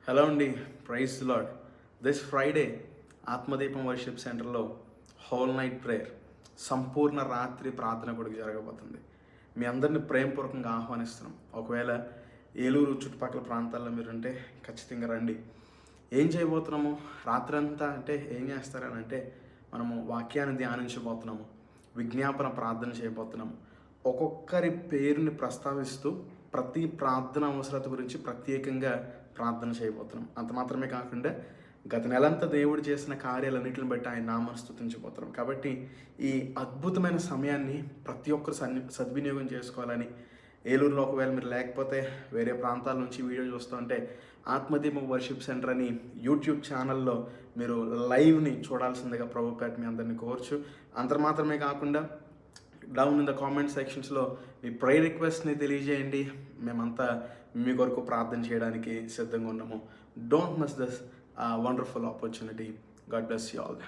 Hello అండి, praise lord. This Friday Atmadeepam worship సెంటర్లో whole night prayer, సంపూర్ణ రాత్రి ప్రార్థన కూడా జరగబోతుంది. మీ అందరిని ప్రేమపూర్వకంగా ఆహ్వానిస్తున్నాం. ఒకవేళ ఏలూరు చుట్టుపక్కల ప్రాంతాల్లో మీరు ఉంటే ఖచ్చితంగా రండి. ఏం చేయబోతున్నాము రాత్రి అంతా అంటే ఏం చేస్తారని అంటే, మనము వాక్యాన్ని ధ్యానించబోతున్నాము, విజ్ఞాపన ప్రార్థన చేయబోతున్నాము. ఒక్కొక్కరి పేరుని ప్రస్తావిస్తూ ప్రతి ప్రార్థన అవసరత గురించి ప్రత్యేకంగా ప్రార్థన చేయబోతున్నాం. అంత మాత్రమే కాకుండా గత నెలంతా దేవుడు చేసిన కార్యాలన్నింటిని బట్టి ఆయన నామాన్ని స్తుతించబోతున్నాం. కాబట్టి ఈ అద్భుతమైన సమయాన్ని ప్రతి ఒక్కరు సద్వినియోగం చేసుకోవాలని, ఏలూరులో ఒకవేళ మీరు లేకపోతే వేరే ప్రాంతాల నుంచి వీడియో చూస్తుంటే ఆత్మదీపం వర్షిప్ సెంటర్ అని యూట్యూబ్ ఛానల్లో మీరు లైవ్ని చూడాల్సిందిగా ప్రభుపేట మీ అందరినీ కోర్చు. అంత మాత్రమే కాకుండా డౌన్ ఇన్ ద కామెంట్ సెక్షన్స్లో మీ ప్రేయర్ రిక్వెస్ట్ని తెలియజేయండి. మేమంతా మీ కొరకు ప్రార్థన చేయడానికి సిద్ధంగా ఉన్నాము. Don't miss this wonderful opportunity. God bless you all.